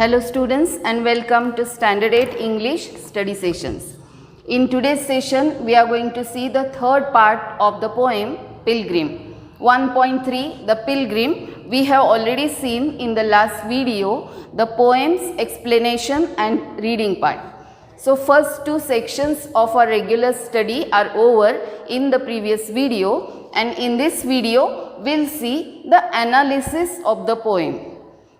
Hello students and welcome to Standard 8 English study sessions. In today's session we are going to see the third part of the poem Pilgrim. 1.3 The Pilgrim. We have already seen in the last video the poem's explanation and reading part. So first two sections of our regular study are over in the previous video, and in this video we'll see the analysis of the poem.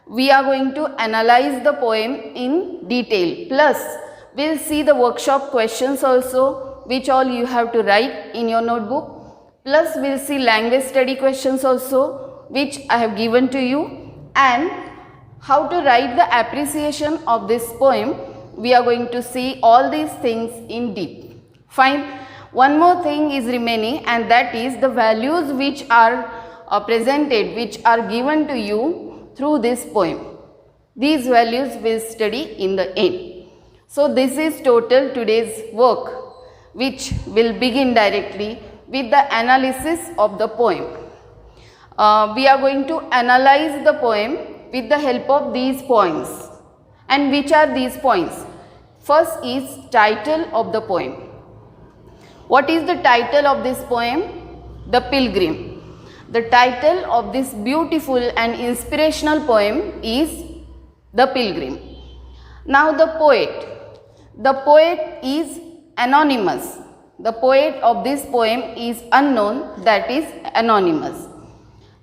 We are going to analyze the poem in detail, plus we'll see the workshop questions also, which all you have to write in your notebook, plus we'll see language study questions also, which I have given to you, and how to write the appreciation of this poem. We are going to see all these things in deep. Fine. One more thing is remaining, and that is the values which are presented, which are given to you through this poem. These values we'll study in the end. So this is total today's work, which will begin directly with the analysis of the poem. We are going to analyze the poem with the help of these points. And which are these points? First is title of the poem. What is the title of this poem? The Pilgrim. The title of this beautiful and inspirational poem is The Pilgrim. Now the poet. The poet is anonymous. The poet of this poem is unknown, that is anonymous.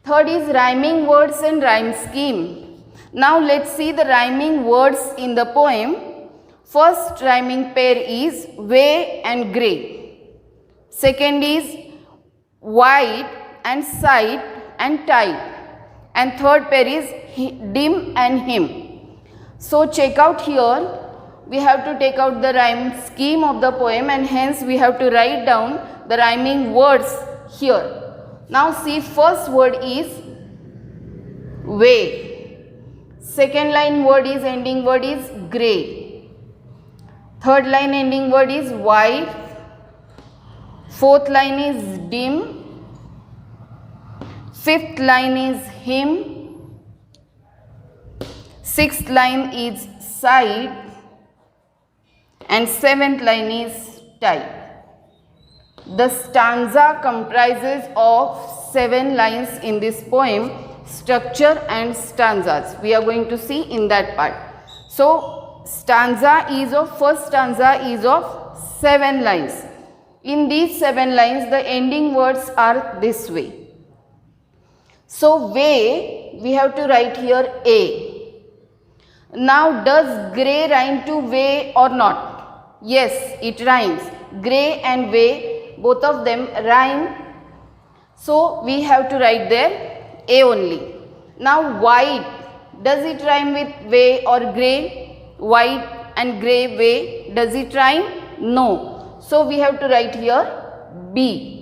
Third is rhyming words and rhyme scheme. Now let's see the rhyming words in the poem. First rhyming pair is way and grey. Second is wide and side and tight, and third pair is dim and him. So check out here, we have to take out the rhyme scheme of the poem, and hence we have to write down the rhyming words here. Now see, first word is way, second line word is ending word is grey, third line ending word is wide, fourth line is dim, fifth line is him, sixth line is side, and seventh line is tight. The stanza comprises of 7 lines in this poem, structure and stanzas. We are going to see in that part. So first stanza is of 7 lines. In these 7 lines, the ending words are this way. So way, we have to write here A. Now does grey rhyme to way or not? Yes, it rhymes. Grey and way, both of them rhyme. So we have to write there A only. Now white, does it rhyme with way or grey? White and grey, way, does it rhyme? No. So we have to write here B.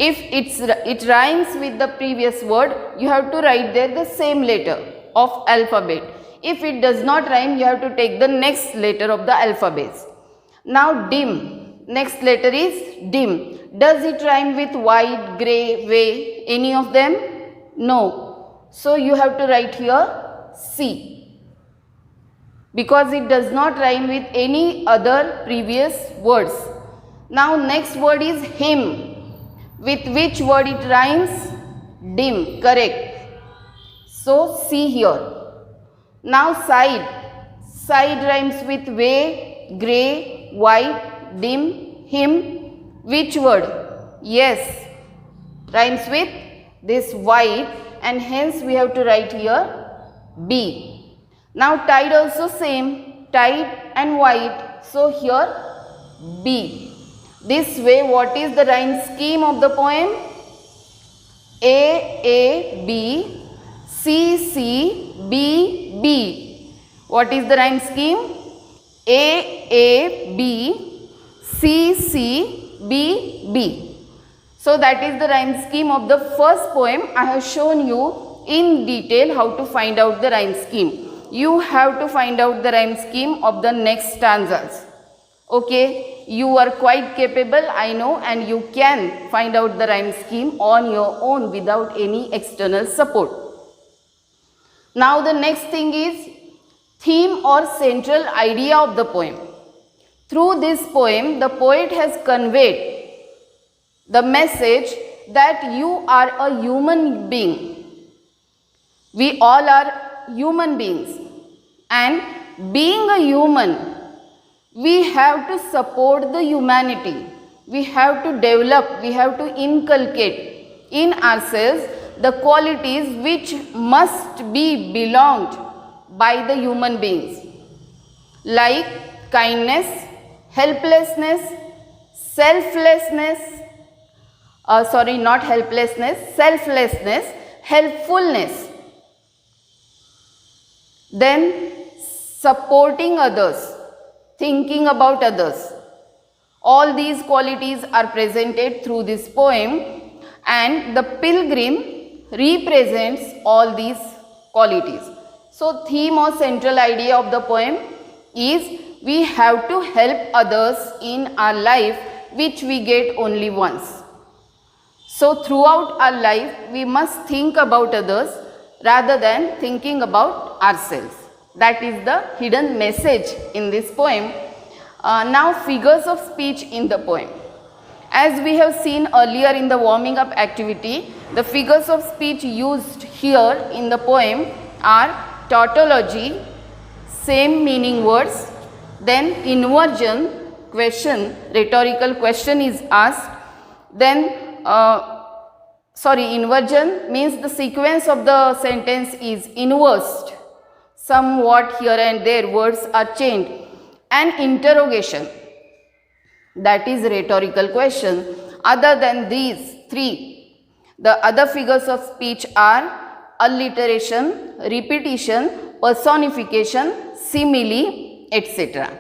If it rhymes with the previous word, you have to write there the same letter of alphabet. If it does not rhyme, you have to take the next letter of the alphabet. Now dim, next letter is dim. Does it rhyme with white, grey, way, any of them? No. So you have to write here C, because it does not rhyme with any other previous words. Now next word is him. With which word it rhymes? Dim, correct. So C here. Now side. Side rhymes with way, grey, white, dim, him. Which word? Yes, rhymes with this white, and hence we have to write here B. Now tight also same, tight and white. So here B. This way, what is the rhyme scheme of the poem? A, B, C, B, B. What is the rhyme scheme? A, B, C, B, B. So that is the rhyme scheme of the first poem. I have shown you in detail how to find out the rhyme scheme. You have to find out the rhyme scheme of the next stanzas. Okay, you are quite capable, I know, and you can find out the rhyme scheme on your own without any external support. Now the next thing is theme or central idea of the poem. Through this poem, the poet has conveyed the message that you are a human being. We all are human beings, and being a human, we have to support the humanity. We have to develop, we have to inculcate in ourselves the qualities which must be belonged by the human beings, like kindness, helplessness, selflessness, selflessness, helpfulness, then supporting others, thinking about others. All these qualities are presented through this poem, and the pilgrim represents all these qualities. So, theme or central idea of the poem is we have to help others in our life, which we get only once. So, throughout our life, we must think about others rather than thinking about ourselves. That is the hidden message in this poem. Now, figures of speech in the poem. As we have seen earlier in the warming up activity, the figures of speech used here in the poem are tautology, same meaning words, then inversion, question, rhetorical question is asked, then inversion means the sequence of the sentence is inversed, somewhat here and there words are changed, and interrogation, that is rhetorical question. Other than these three, the other figures of speech are alliteration, repetition, personification, simile, etc.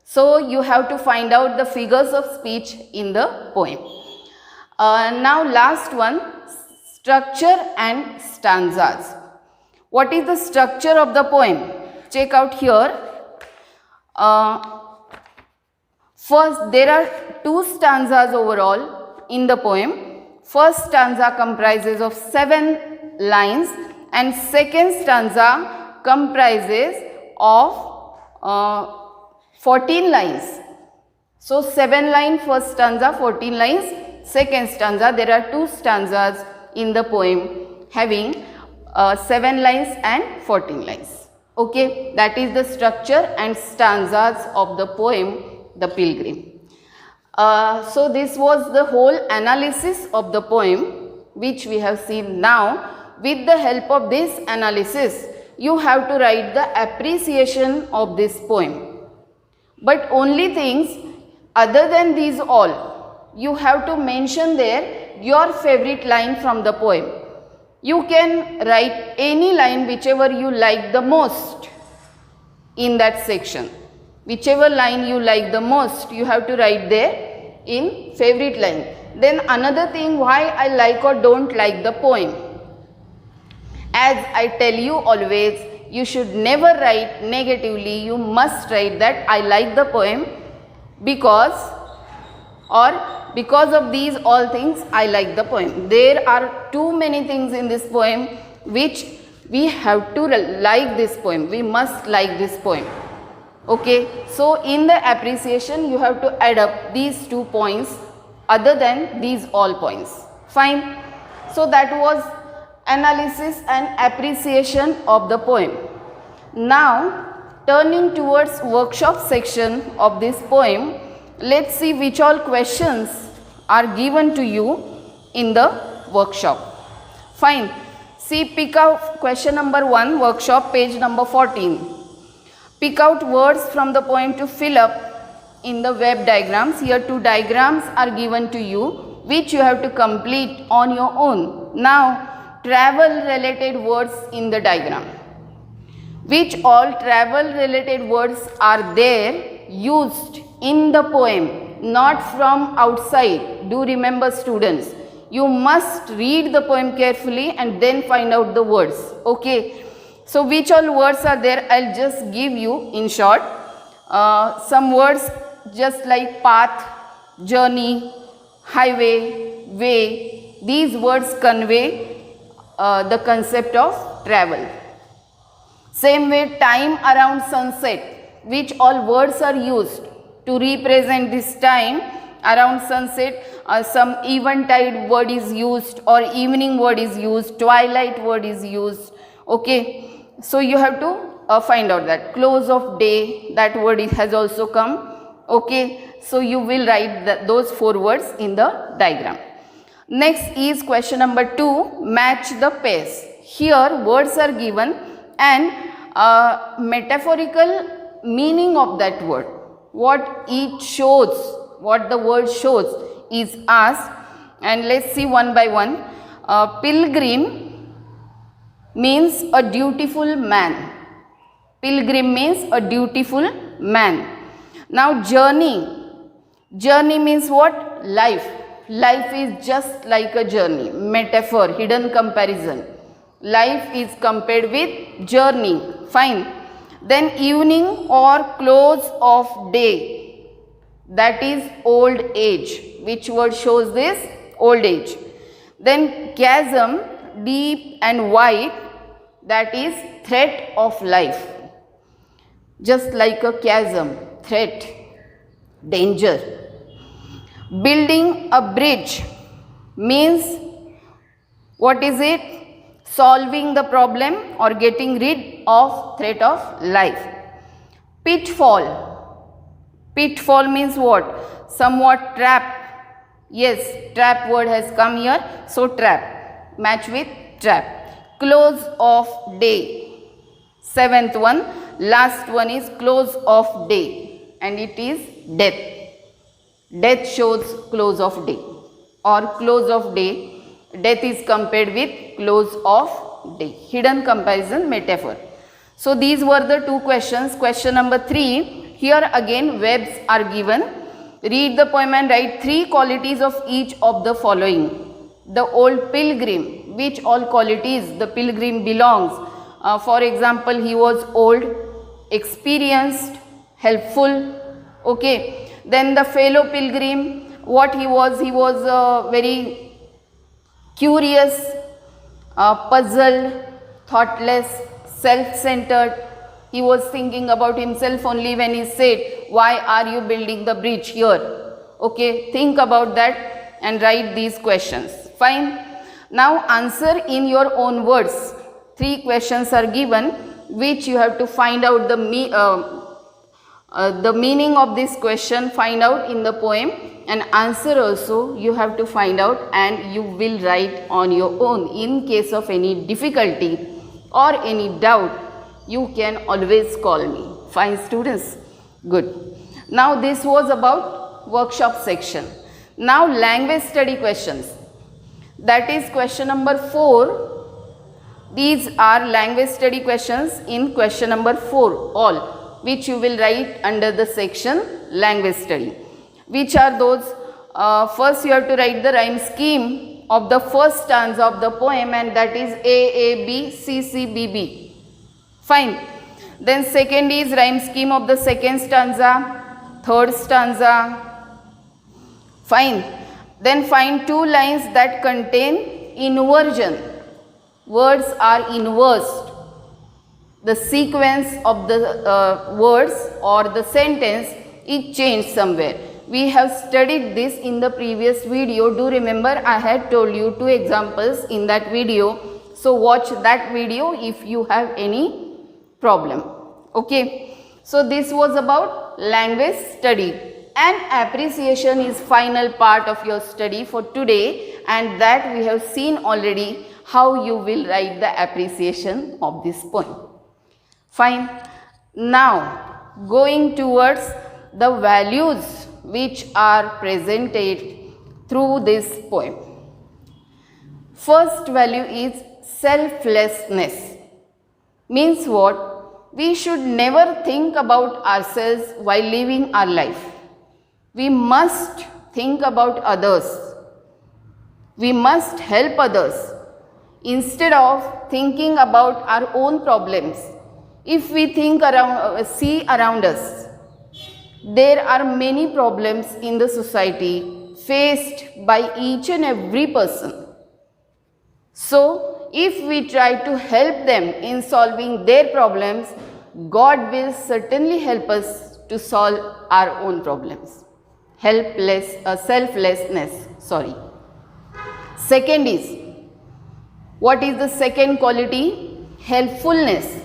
So, you have to find out the figures of speech in the poem. Now, last one, structure and stanzas. What is the structure of the poem? Check out here. First, there are 2 stanzas overall in the poem. First stanza comprises of 7 lines and second stanza comprises of 14 lines. So, 7 lines first stanza, 14 lines second stanza. There are 2 stanzas in the poem having 7 lines and 14 lines. Okay, that is the structure and stanzas of the poem The Pilgrim. So, this was the whole analysis of the poem which we have seen now. With the help of this analysis, you have to write the appreciation of this poem. But only things other than these all, you have to mention there your favorite line from the poem. You can write any line whichever you like the most in that section. Whichever line you like the most, you have to write there in favorite line. Then another thing, why I like or don't like the poem. As I tell you always, you should never write negatively. You must write that I like the poem because of these all things I like the poem. There are too many things in this poem which we have to like this poem. We must like this poem. Okay, so in the appreciation you have to add up these 2 points other than these all points. Fine. So that was analysis and appreciation of the poem. Now turning towards workshop section of this poem, let's see which all questions are given to you in the workshop. Fine. See, pick out question number 1, workshop page number 14. Pick out words from the poem to fill up in the web diagrams. Here 2 diagrams are given to you which you have to complete on your own. Now travel related words in the diagram. Which all travel related words are there used in the poem, not from outside. Do remember, students, you must read the poem carefully and then find out the words. Okay. So, which all words are there? I will just give you in short. Some words just like path, journey, highway, way. These words convey the concept of travel. Same way, time around sunset, which all words are used to represent this time around sunset. Some eventide word is used, or evening word is used, twilight word is used. Okay, so you have to find out that. Close of day, that word has also come. Okay, so you will write those 4 words in the diagram. Next is question number 2, match the pairs. Here words are given and metaphorical meaning of that word, what each shows, what the word shows is asked, and let's see one by one. Pilgrim means a dutiful man. Pilgrim means a dutiful man. Now journey means what? Life. Life is just like a journey. Metaphor, hidden comparison. Life is compared with journey. Fine. Then evening or close of day, that is old age. Which word shows this? Old age. Then chasm, deep and wide, that is threat of life. Just like a chasm, threat, danger. Building a bridge means, what is it? Solving the problem or getting rid of threat of life. Pitfall. Pitfall means what? Somewhat trap. Yes, trap word has come here. So trap. Match with trap. Close of day. 7th one. Last one is close of day. And it is death. Death shows close of day. Or close of day. Death is compared with close of day. Hidden comparison metaphor. So these were the 2 questions. Question number 3. Here again verbs are given. Read the poem and write 3 qualities of each of the following. The old pilgrim. Which all qualities the pilgrim belongs? For example, he was old, experienced, helpful. Okay. Then the fellow pilgrim, what he was? He was very curious, puzzled, thoughtless, self-centered. He was thinking about himself only when he said, why are you building the bridge here? Okay, think about that and write these questions. Fine. Now answer in your own words. 3 questions are given, which you have to find out the meaning of this question, find out in the poem, and answer also you have to find out, and you will write on your own. In case of any difficulty or any doubt, you can always call me. Fine, students? Good. Now this was about workshop section. Now language study questions. That is question number 4. These are language study questions in question number 4 all, which you will write under the section language study. Which are those? First you have to write the rhyme scheme of the first stanza of the poem, and that is A, B, C, B, B. Fine. Then second is rhyme scheme of the second stanza, third stanza. Fine. Then find 2 lines that contain inversion. Words are inversed. The sequence of the words or the sentence is changed somewhere. We have studied this in the previous video. Do remember, I had told you 2 examples in that video. So watch that video if you have any problem. Okay. So this was about language study, and appreciation is final part of your study for today, and that we have seen already how you will write the appreciation of this poem. Fine. Now going towards the values which are presented through this poem. First value is selflessness. Means what? We should never think about ourselves while living our life. We must think about others. We must help others instead of thinking about our own problems. If we see around us, there are many problems in the society faced by each and every person. So, if we try to help them in solving their problems, God will certainly help us to solve our own problems. Selflessness. Second is, what is the second quality? Helpfulness.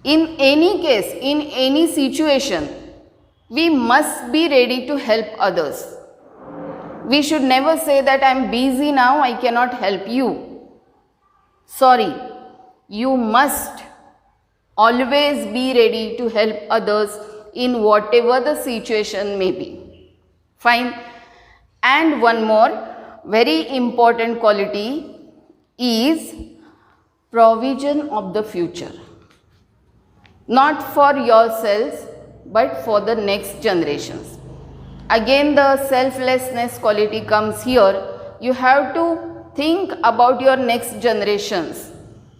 In any case, in any situation, we must be ready to help others. We should never say that I am busy now, I cannot help you. Sorry, you must always be ready to help others in whatever the situation may be. Fine. And one more very important quality is provision of the future. Not for yourselves, but for the next generations. Again, the selflessness quality comes here. You have to think about your next generations.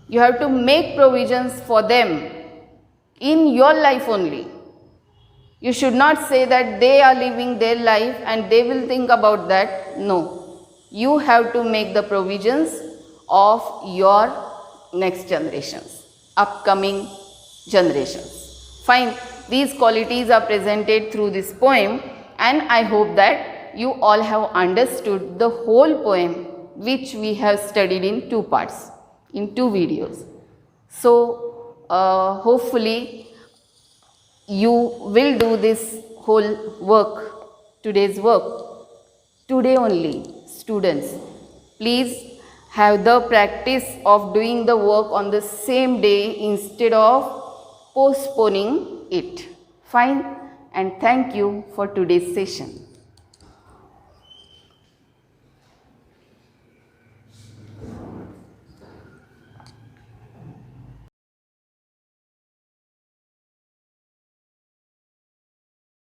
You have to make provisions for them in your life only. You should not say that they are living their life and they will think about that. No. You have to make the provisions of your next generations, upcoming generations. Fine. These qualities are presented through this poem, and I hope that you all have understood the whole poem, which we have studied in 2 parts, in 2 videos. So, hopefully you will do this whole work, today's work, today only. Students, please have the practice of doing the work on the same day instead of postponing it. Fine, and thank you for today's session.